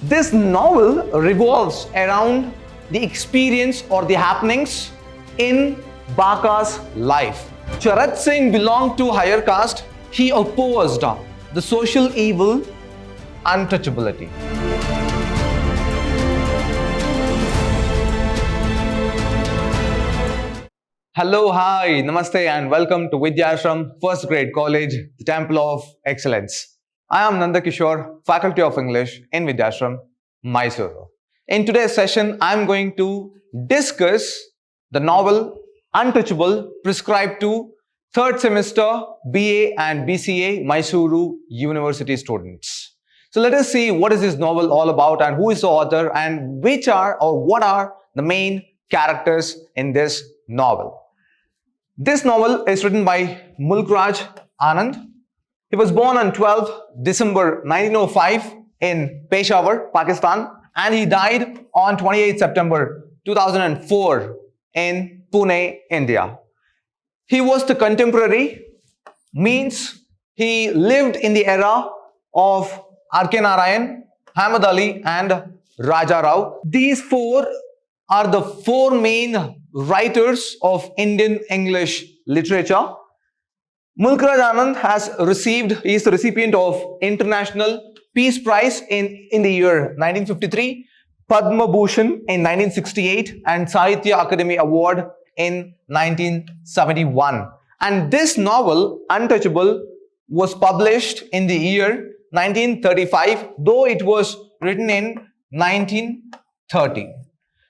This novel revolves around the experience or the happenings in B.C.A.'s life. Charat Singh belonged to higher caste. He opposed the social evil, untouchability. Hello, hi, namaste and welcome to Vidhyaashram, first grade college, the Temple of Excellence. I am Nanda Kishore, Faculty of English in Vidhyaashram, MYSURU. In today's session, I am going to discuss the novel Untouchable prescribed to third semester B.A. and B.C.A. MYSURU University students. So let us see what is this novel all about and who is the author and what are the main characters in this novel. This novel is written by Mulkraj Anand. He was born on 12th December 1905 in Peshawar, Pakistan, and he died on 28th September 2004 in Pune, India. He was the contemporary, means he lived in the era of R.K. Narayan, Hamid Ali and Raja Rao. These four are the four main writers of Indian English literature. Mulkraj Anand he is the recipient of International Peace Prize in the year 1953, Padma Bhushan in 1968 and Sahitya Akademi Award in 1971. And this novel, Untouchable, was published in the year 1935, though it was written in 1930.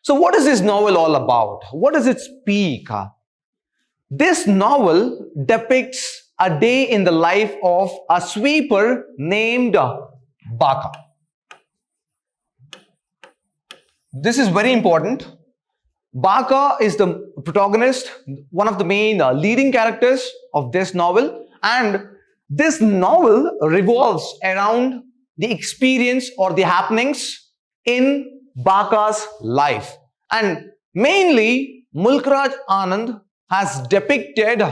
So what is this novel all about? What does it speak? This novel depicts a day in the life of a sweeper named B.C.A. This is very important. B.C.A. is the protagonist, one of the main leading characters of this novel, and this novel revolves around the experience or the happenings in B.C.A.'s life. And mainly, Mulkraj Anand has depicted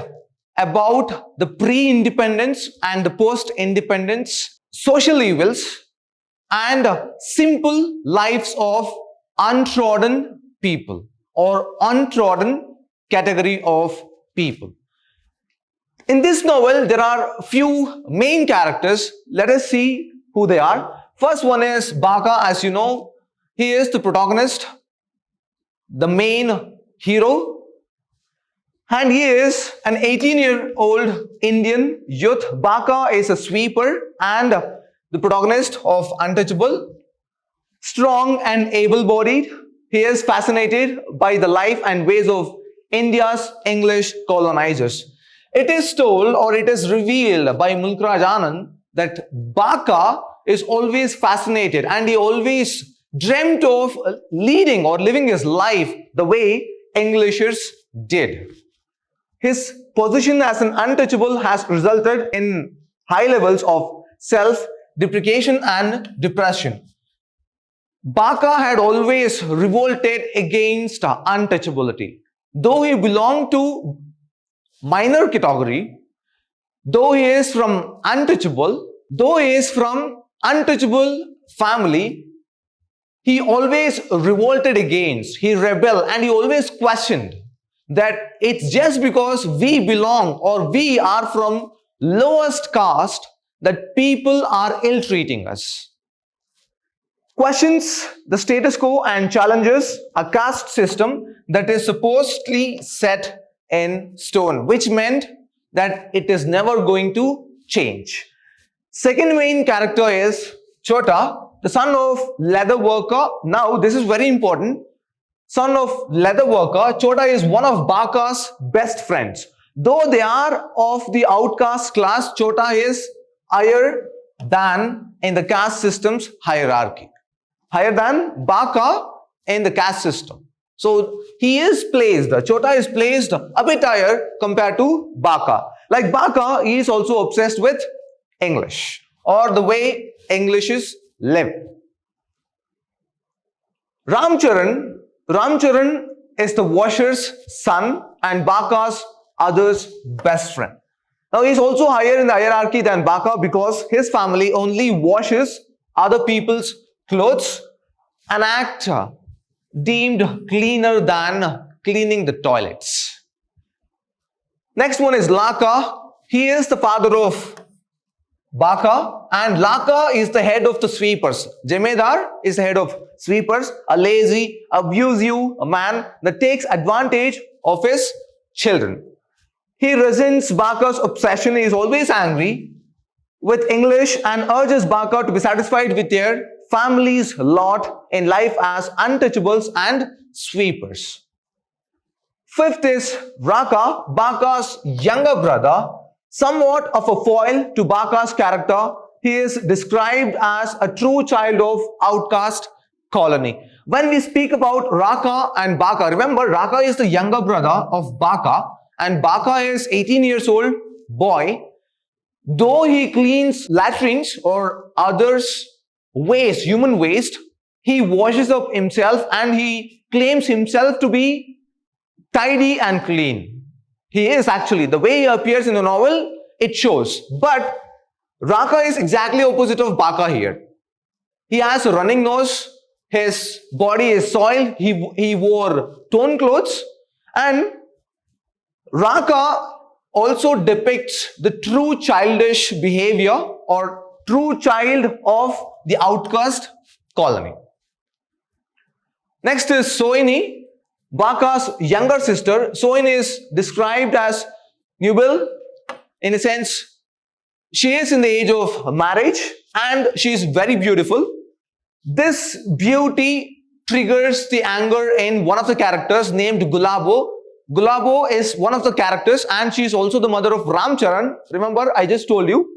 about the pre-independence and the post-independence social evils and simple lives of untrodden people or untrodden category of people. In this novel, there are few main characters. Let us see who they are. First one is B.C.A. As you know, he is the protagonist, the main hero, and he is an 18-year-old Indian youth. B.C.A. is a sweeper and the protagonist of Untouchable. Strong and able-bodied, he is fascinated by the life and ways of India's English colonizers. It is told or it is revealed by Mulkraj Anand that B.C.A. is always fascinated and he always dreamt of leading or living his life the way Englishers did. His position as an untouchable has resulted in high levels of self-deprecation and depression. B.C.A. had always revolted against untouchability. Though he belonged to minor category, though he is from untouchable family, he always revolted against, he rebelled and he always questioned that it's just because we belong or we are from lowest caste that people are ill-treating us. Questions the status quo and challenges a caste system that is supposedly set in stone, which meant that it is never going to change. Second main character is Chota, the son of leather worker. Now this is very important. Son of leather worker, Chota is one of B.C.A.'s best friends. Though they are of the outcast class, Chota is higher than in the caste system's hierarchy. Higher than B.C.A. in the caste system. So he is placed, Chota is placed a bit higher compared to B.C.A. Like B.C.A., he is also obsessed with English or the way Englishes live. Ramcharan is the washer's son and B.C.A.'s other's best friend. Now he is also higher in the hierarchy than B.C.A. because his family only washes other people's clothes, an act deemed cleaner than cleaning the toilets. Next one is Laka. He is the father of Baka, and Laka is the head of the sweepers. Jemedar is the head of sweepers, a lazy, abusive man that takes advantage of his children. He resents Baka's obsession. He is always angry with English and urges Baka to be satisfied with their family's lot in life as untouchables and sweepers. Fifth is Raka, Baka's younger brother, somewhat of a foil to Baka's character. He is described as a true child of outcast colony. When we speak about Raka and Baka, remember Raka is the younger brother of Baka and Baka is 18 years old boy. Though he cleans latrines or others' waste, human waste, he washes up himself and he claims himself to be tidy and clean. He is actually, the way he appears in the novel, it shows. But Raka is exactly opposite of Baka here. He has a running nose, his body is soiled, he wore torn clothes, and Raka also depicts the true childish behavior or true child of the outcast colony. Next is Sohini, Baka's younger sister. Sohini is described as nubile. In a sense, she is in the age of marriage and she is very beautiful. This beauty triggers the anger in one of the characters named Gulabo. Gulabo is one of the characters and she is also the mother of Ramcharan. Remember, I just told you.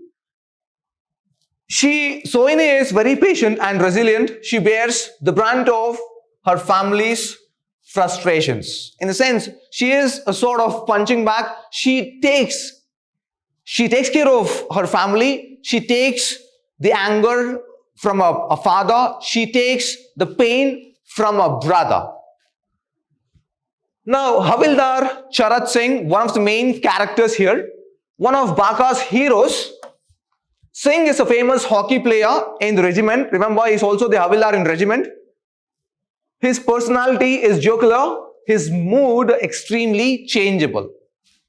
Sohini is very patient and resilient. She bears the brunt of her family's frustrations. In a sense, she is a sort of punching bag. She takes care of her family. She takes the anger from a father. She takes the pain from a brother. Now, Havildar Charat Singh, one of the main characters here, one of Baka's heroes. Singh is a famous hockey player in the regiment. Remember, he is also the Havildar in regiment. His personality is jocular, his mood extremely changeable.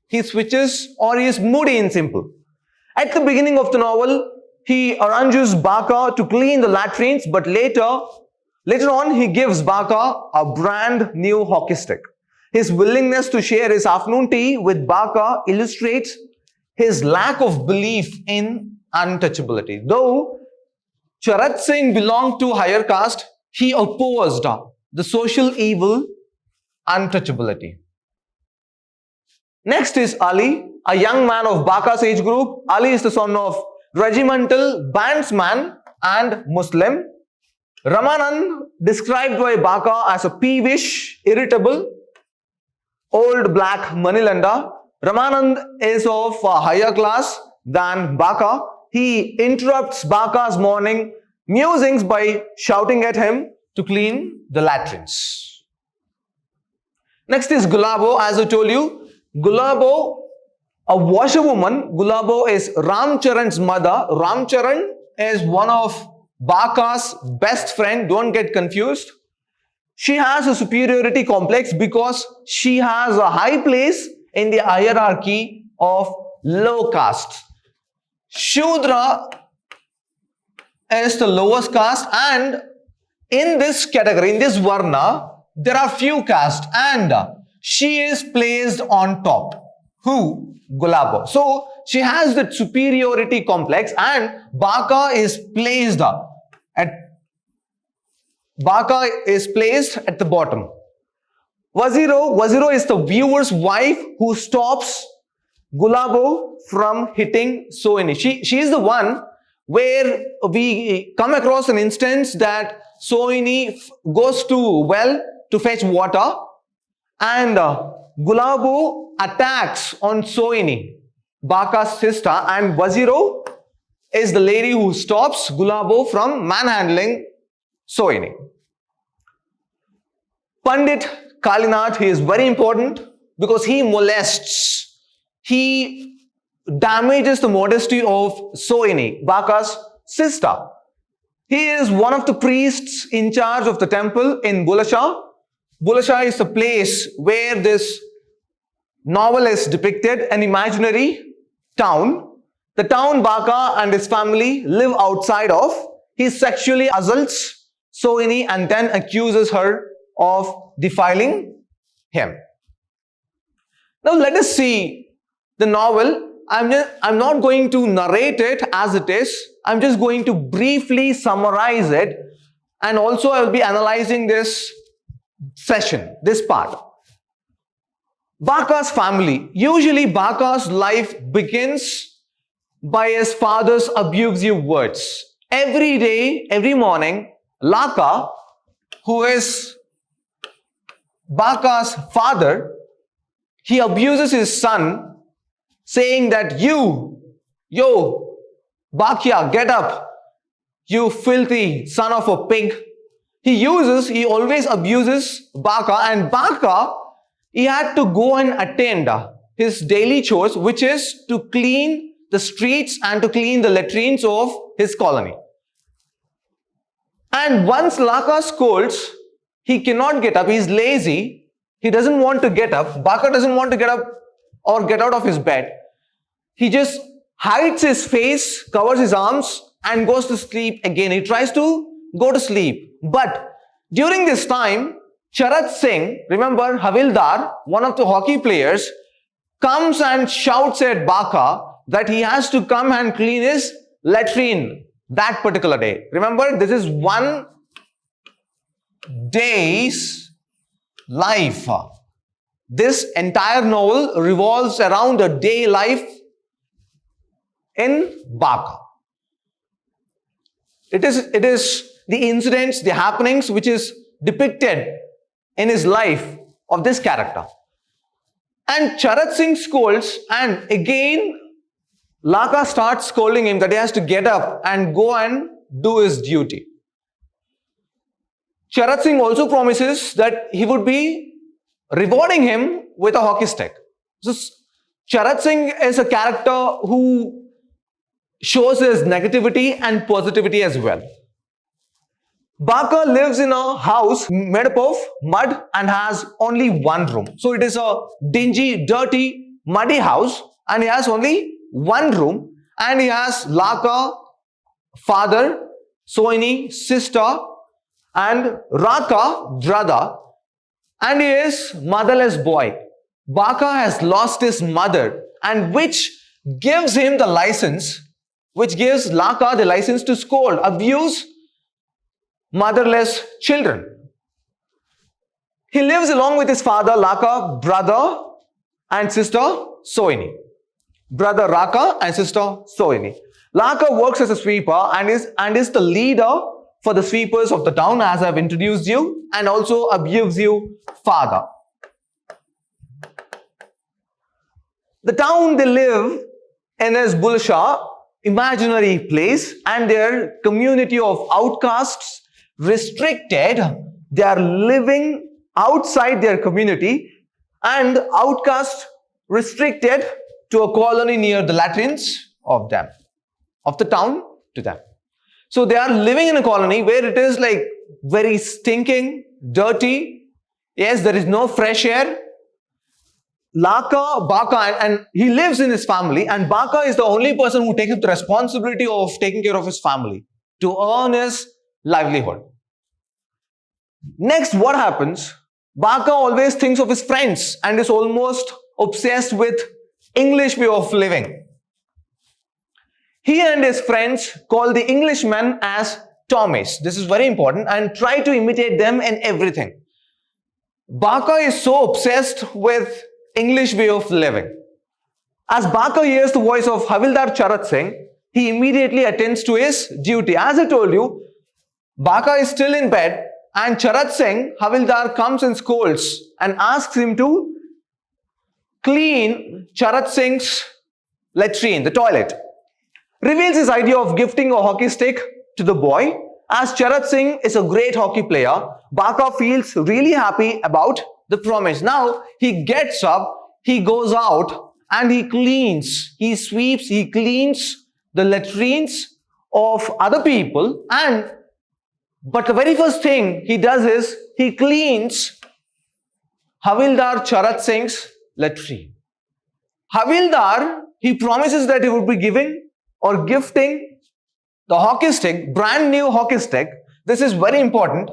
He switches or he is moody and simple. At the beginning of the novel, he arranges Baka to clean the latrines, but later on he gives Baka a brand new hockey stick. His willingness to share his afternoon tea with Baka illustrates his lack of belief in untouchability. Though Charat Singh belonged to higher caste, he opposed the social evil untouchability. Next is Ali, a young man of Baka's age group. Ali is the son of regimental bandsman and Muslim. Ramanand, described by Baka as a peevish, irritable, old black moneylender. Ramanand is of a higher class than Baka. He interrupts Baka's morning musings by shouting at him to clean the latrines. Next is Gulabo. As I told you, Gulabo, a washerwoman. Gulabo is Ramcharan's mother. Ramcharan is one of Baka's best friend. Don't get confused. She has a superiority complex because she has a high place in the hierarchy of low caste. Shudra is the lowest caste, and in this category, in this varna, there are few castes and she is placed on top. Who? Gulabo. So she has that superiority complex and Baka is placed at the bottom. Waziro is the viewer's wife who stops Gulabo from hitting Sohini. She is the one where we come across an instance that Sohini goes to well to fetch water and Gulabo attacks on Sohini, Baka's sister, and Waziro is the lady who stops Gulabo from manhandling Sohini. Pandit Kalinath, he is very important because he molests, he damages the modesty of Sohini, Baka's sister. He is one of the priests in charge of the temple in Bulasha. Bulasha is the place where this novel is depicted, an imaginary town. The town Baka and his family live outside of. He sexually assaults Sohini and then accuses her of defiling him. Now let us see the novel. I'm not going to narrate it as it is. I'm just going to briefly summarize it, and also I will be analyzing this session, this part. Baka's family. Usually Baka's life begins by his father's abusive words. Every day, every morning, Laka, who is Baka's father, he abuses his son, saying that yo, Bakya, get up, you filthy son of a pig. He always abuses Baka, and Baka, he had to go and attend his daily chores, which is to clean the streets and to clean the latrines of his colony. And once Laka scolds, he cannot get up, he's lazy, he doesn't want to get up, Baka doesn't want to get up or get out of his bed. He just hides his face, covers his arms and goes to sleep again. He tries to go to sleep. But during this time, Charat Singh, remember Havildar, one of the hockey players, comes and shouts at Baka that he has to come and clean his latrine that particular day. Remember, this is one day's life. This entire novel revolves around a day life in Baka. It is the incidents, the happenings which is depicted in his life of this character. And Charat Singh scolds, and again Laka starts scolding him that he has to get up and go and do his duty. Charat Singh also promises that he would be rewarding him with a hockey stick. So Charat Singh is a character who shows his negativity and positivity as well. Baka lives in a house made up of mud and has only one room. So it is a dingy, dirty, muddy house, and he has only one room, and he has Laka, father, Sohini, sister, and Raka, brother, and he is motherless boy. Baka has lost his mother, and which gives him the license, which gives Laka the license to scold, abuse motherless children. He lives along with his father, Laka, brother, and sister, Sohini. Brother Raka and sister Sohini. Laka works as a sweeper and is the leader for the sweepers of the town, as I have introduced you, and also abusive father. The town they live in is Bulasha, imaginary place, and their community of outcasts, restricted. They are living outside their community and outcast, restricted to a colony near the latrines of them, of the town to them. So they are living in a colony where it is like very stinking, dirty. Yes, there is no fresh air. Laka, Baka, and he lives in his family, and Baka is the only person who takes up the responsibility of taking care of his family to earn his livelihood. Next, what happens? Baka always thinks of his friends and is almost obsessed with English way of living. He and his friends call the Englishmen as Tommies. This is very important, and try to imitate them in everything. Baka is so obsessed with English way of living. As Baka hears the voice of Havildar Charat Singh, he immediately attends to his duty. As I told you, Baka is still in bed, and Charat Singh, Havildar, comes and scolds and asks him to clean Charat Singh's latrine, the toilet. Reveals his idea of gifting a hockey stick to the boy. As Charat Singh is a great hockey player, Baka feels really happy about the promise. Now he gets up, he goes out, and he cleans, he sweeps, he cleans the latrines of other people, and But the very first thing he does is he cleans Havildar Charat Singh's latrine. Havildar, he promises that he would be giving or gifting the hockey stick, brand new hockey stick. This is very important.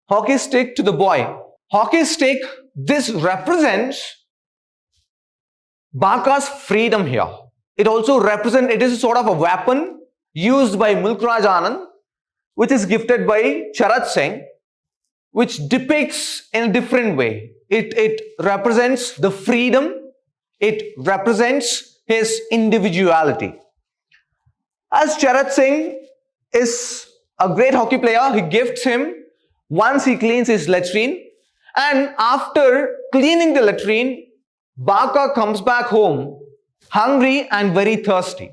Hockey stick to the boy. Hockey stick, this represents B.A.'s freedom here. It also represents, it is a sort of a weapon used by Mulk Raj Anand, which is gifted by Charat Singh, which depicts in a different way. It represents the freedom. It represents his individuality. As Charat Singh is a great hockey player, he gifts him once he cleans his latrine, and after cleaning the latrine, B.A.C.A comes back home hungry and very thirsty.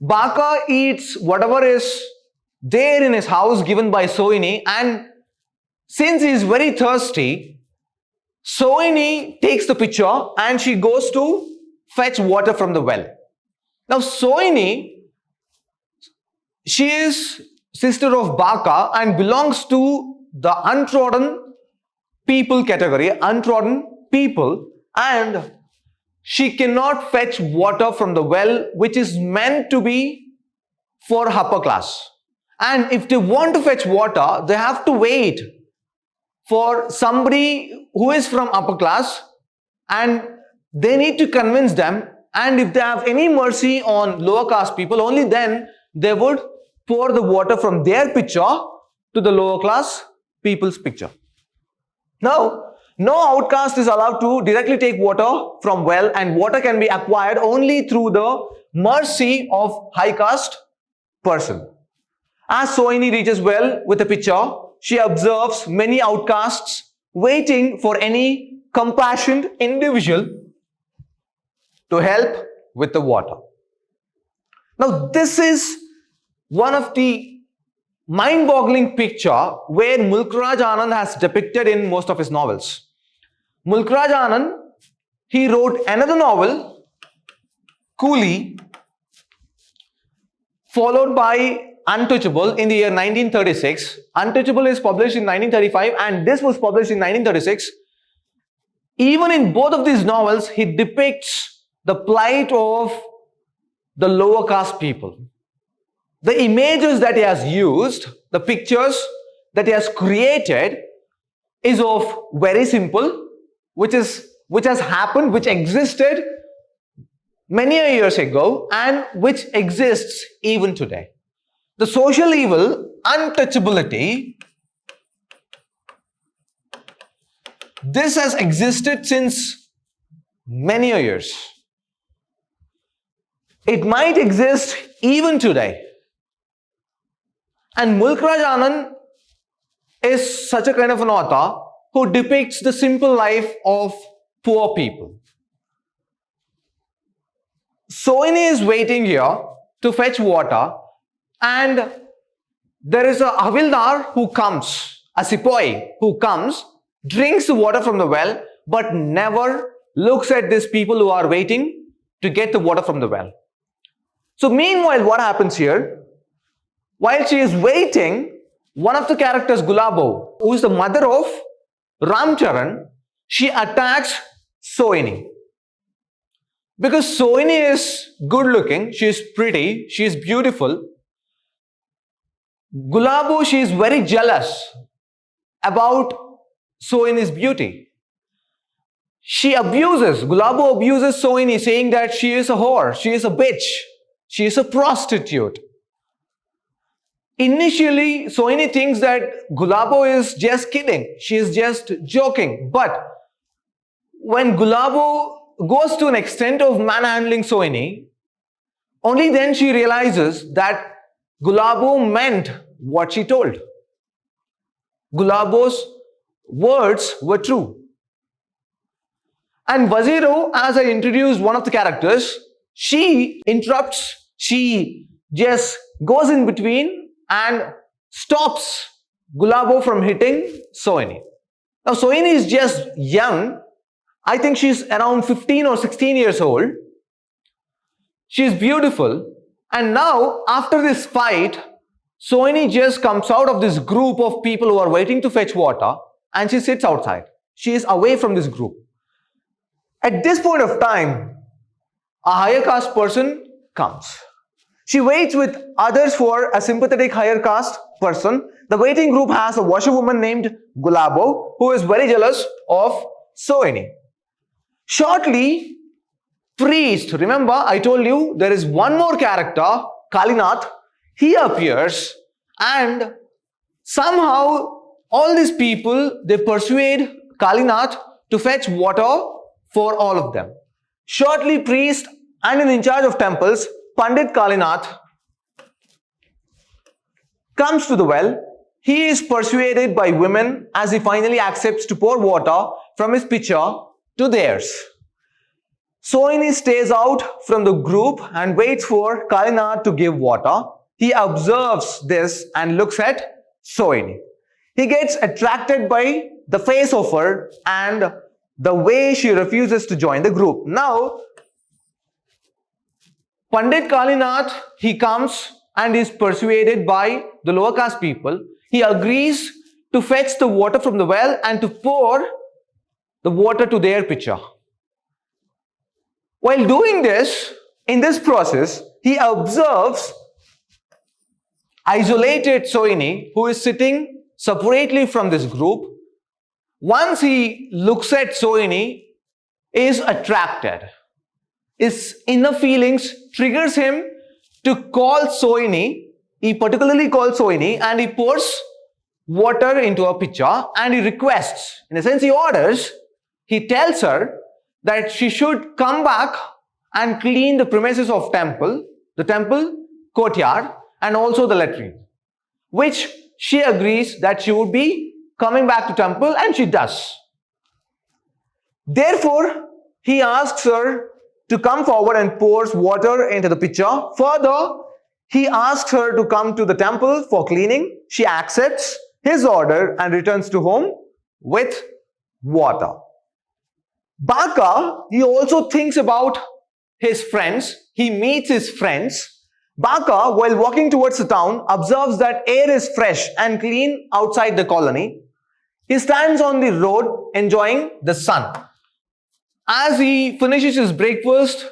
B.A.C.A eats whatever is there in his house given by Sohini, and since he is very thirsty, Sohini takes the pitcher and she goes to fetch water from the well. Now Sohini, she is sister of B.A.C.A and belongs to the untrodden people category, untrodden people, and she cannot fetch water from the well which is meant to be for upper class. And if they want to fetch water, they have to wait for somebody who is from upper class, and they need to convince them, and if they have any mercy on lower caste people, only then they would pour the water from their pitcher to the lower class people's pitcher. Now, no outcast is allowed to directly take water from well, and water can be acquired only through the mercy of high caste person. As Sohini reaches well with a pitcher, she observes many outcasts waiting for any compassionate individual to help with the water. Now, this is one of the mind-boggling picture where Mulk Raj Anand has depicted in most of his novels. Mulk Raj Anand, he wrote another novel, Coolie, followed by Untouchable in the year 1936. Untouchable is published in 1935 and this was published in 1936. Even in both of these novels, he depicts the plight of the lower caste people. The images that he has used, the pictures that he has created is of very simple, which has happened, which existed many years ago and which exists even today. The social evil, untouchability, this has existed since many years. It might exist even today. And Mulk Raj Anand is such a kind of an author who depicts the simple life of poor people. Sohini is waiting here to fetch water, and there is a Havildar who comes, a Sepoy who comes, drinks the water from the well, but never looks at these people who are waiting to get the water from the well. So meanwhile, what happens here? While she is waiting, one of the characters, Gulabo, who is the mother of Ramcharan, she attacks Sohini. Because Sohini is good looking, she is pretty, she is beautiful. Gulabo, she is very jealous about Sohini's beauty. Gulabo abuses Sohini, saying that she is a whore, she is a bitch, she is a prostitute. Initially, Sohini thinks that Gulabo is just kidding, she is just joking. But when Gulabo goes to an extent of manhandling Sohini, only then she realizes that Gulabo meant what she told. Gulabo's words were true. And Waziro, as I introduced one of the characters, she interrupts, she just goes in between and stops Gulabo from hitting Sohini. Now Sohini is just young. I think she's around 15 or 16 years old. She is beautiful. And now, after this fight, Sohini just comes out of this group of people who are waiting to fetch water and she sits outside. She is away from this group. At this point of time, a higher caste person comes. She waits with others for a sympathetic higher caste person. The waiting group has a washerwoman named Gulabo who is very jealous of Sohini. Shortly, priest, remember I told you there is one more character, Kalinath. He appears and somehow all these people, they persuade Kalinath to fetch water for all of them. Shortly, priest and in charge of temples, Pandit Kalinath comes to the well. He is persuaded by women as he finally accepts to pour water from his pitcher to theirs. Sohini stays out from the group and waits for Kalinath to give water. He observes this and looks at Sohini. He gets attracted by the face of her and the way she refuses to join the group. Now, Pandit Kalinath, he comes and is persuaded by the lower caste people. He agrees to fetch the water from the well and to pour the water to their pitcher. While doing this, in this process, he observes isolated Sohini who is sitting separately from this group. Once he looks at Sohini, is attracted. His inner feelings triggers him to call Sohini. He particularly calls Sohini and he pours water into a pitcher and he requests, in a sense he orders, he tells her that she should come back and clean the premises of the temple courtyard and also the latrine, which she agrees that she would be coming back to temple and she does. Therefore, he asks her to come forward and pours water into the pitcher. Further, he asks her to come to the temple for cleaning. She accepts his order and returns to home with water. B.A.C.E.A, he also thinks about his friends. He meets his friends. B.A.C.E.A, while walking towards the town, observes that air is fresh and clean outside the colony. He stands on the road enjoying the sun. As he finishes his breakfast,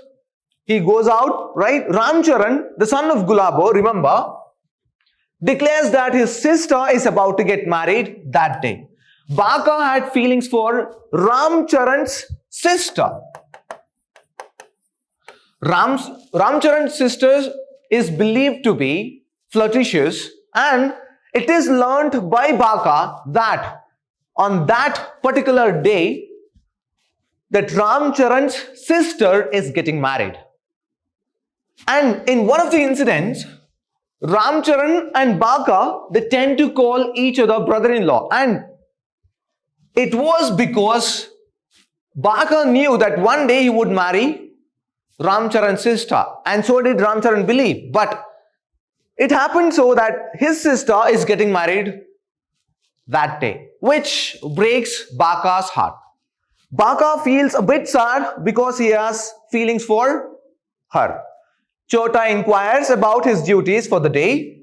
he goes out, right? Ramcharan, the son of Gulabo, remember, declares that his sister is about to get married that day. B.A.C.E.A had feelings for Ramcharan's sister. Ramcharan's sister is believed to be flirtatious, and it is learnt by B.A.C.E.A that on that particular day, that Ramcharan's sister is getting married. And in one of the incidents, Ramcharan and B.A.C.E.A, they tend to call each other brother-in-law. And it was because B.A.C.E.A knew that one day he would marry Ramcharan's sister. And so did Ramcharan believe. But it happened so that his sister is getting married that day, which breaks B.A.C.E.A's heart. B.A.C.E.A feels a bit sad because he has feelings for her. Chota inquires about his duties for the day.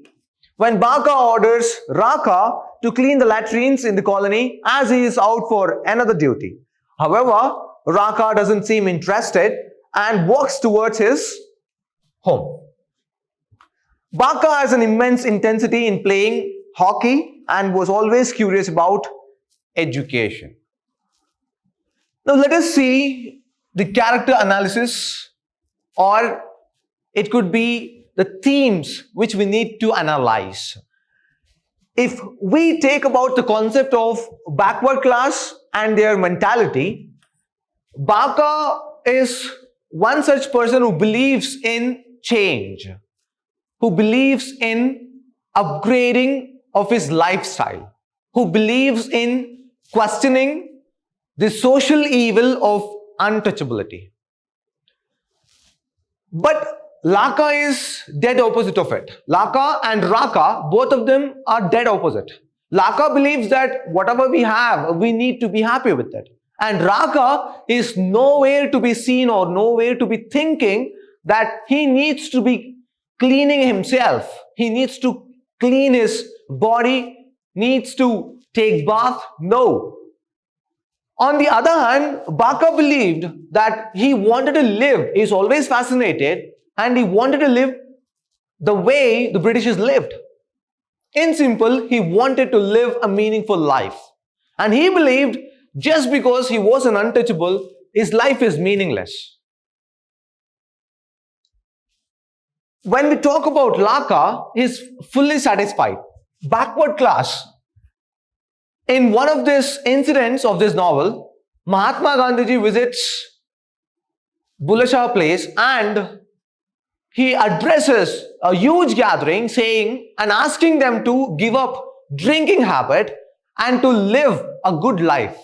When B.A.C.E.A orders Raka to clean the latrines in the colony as he is out for another duty. However, Raka doesn't seem interested and walks towards his home. B.A.C.E.A has an immense intensity in playing hockey and was always curious about education. Now let us see the character analysis, or it could be the themes which we need to analyze. If we take about the concept of backward class and their mentality, B.A.C.E.A is one such person who believes in change, who believes in upgrading of his lifestyle, who believes in questioning the social evil of untouchability. But Laka is dead opposite of it. Laka and Raka, both of them are dead opposite. Laka believes that whatever we have, we need to be happy with it. And Raka is nowhere to be seen or nowhere to be thinking that he needs to be cleaning himself. He needs to clean his body, needs to take bath. No. On the other hand, B.C.A believed that he wanted to live. He's always fascinated and he wanted to live the way the Britishers lived. In simple, he wanted to live a meaningful life. And he believed just because he was an untouchable, his life is meaningless. When we talk about Laka, he is fully satisfied. Backward class. In one of these incidents of this novel, Mahatma Gandhiji visits Bulleh Shah place and he addresses a huge gathering saying and asking them to give up drinking habit and to live a good life.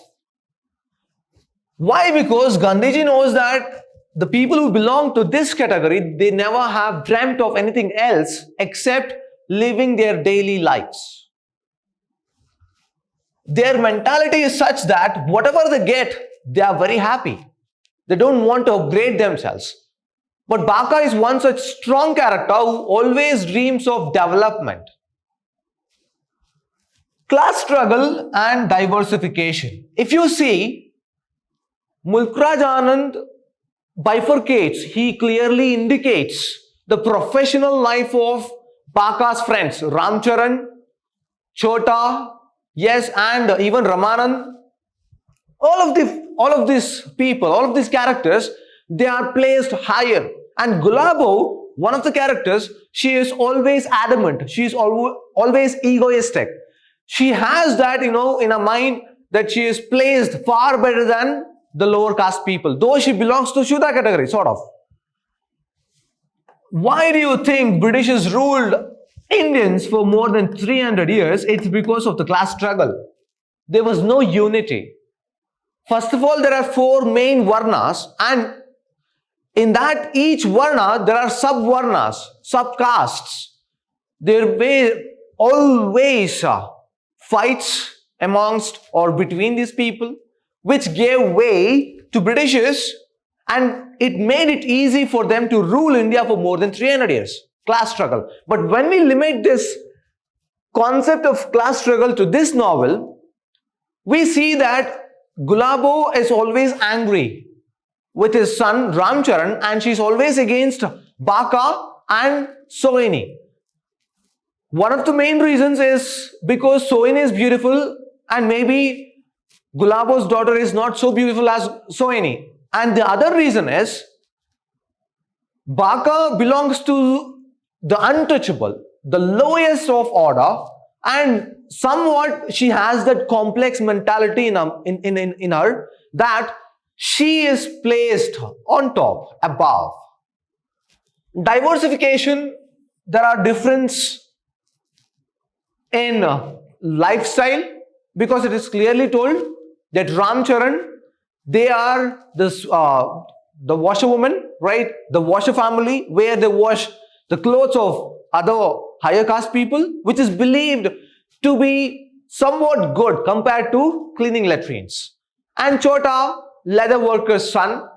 Why? Because Gandhiji knows that the people who belong to this category, they never have dreamt of anything else except living their daily lives. Their mentality is such that whatever they get, they are very happy. They don't want to upgrade themselves. But B.C.A is one such strong character who always dreams of development. Class struggle and diversification. If you see, Mulkraj Anand bifurcates, he clearly indicates the professional life of B.C.A's friends, Ramcharan, Chota, yes, and even Ramanand. All of these people, all of these characters, they are placed higher. And Gulabo, one of the characters, she is always adamant. She is always egoistic. She has that, in her mind that she is placed far better than the lower caste people, though she belongs to Shuddha category, sort of. Why do you think Britishers ruled Indians for more than 300 years? It's because of the class struggle. There was no unity. First of all, there are 4 main varnas, and in that each varna, there are sub-varnas, sub-castes. There were always fights amongst or between these people, which gave way to Britishers, and it made it easy for them to rule India for more than 300 years. Class struggle. But when we limit this concept of class struggle to this novel, we see that Gulabo is always angry with his son Ramcharan, and she's always against B.C.A and Sohini. One of the main reasons is because Sohini is beautiful and maybe Gulabo's daughter is not so beautiful as Sohini. And the other reason is B.C.A belongs to the untouchable, the lowest of order, and somewhat she has that complex mentality in her that she is placed on top, above. Diversification, there are differences in lifestyle, because it is clearly told that Ramcharan, they are this, the washerwoman, right? The washer family, where they wash the clothes of other higher caste people, which is believed to be somewhat good compared to cleaning latrines. And Chota, leather worker's son,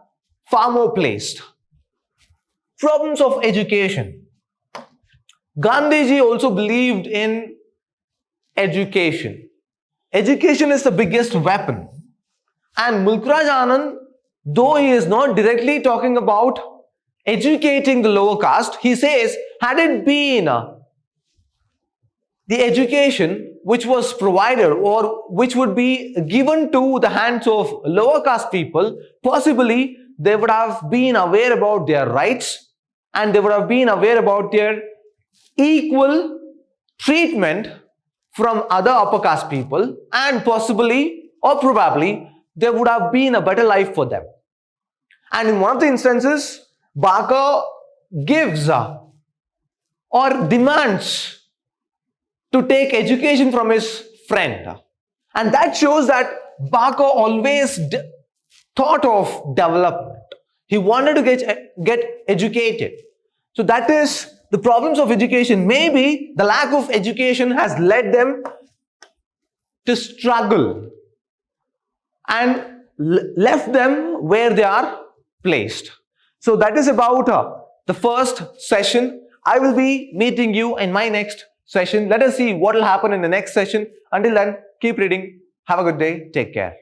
far more placed. Problems of education. Gandhiji also believed in education. Education is the biggest weapon. And Mulkraj Anand, though he is not directly talking about educating the lower caste, he says, had it been the education which was provided or which would be given to the hands of lower caste people, possibly they would have been aware about their rights and they would have been aware about their equal treatment from other upper caste people, and possibly or probably there would have been a better life for them. And in one of the instances, B.C.A gives or demands to take education from his friend. And that shows that B.C.A always thought of development. He wanted to get educated. So that is the problems of education. Maybe the lack of education has led them to struggle and left them where they are placed. So that is about the first session. I will be meeting you in my next session. Let us see what will happen in the next session. Until then, keep reading. Have a good day. Take care.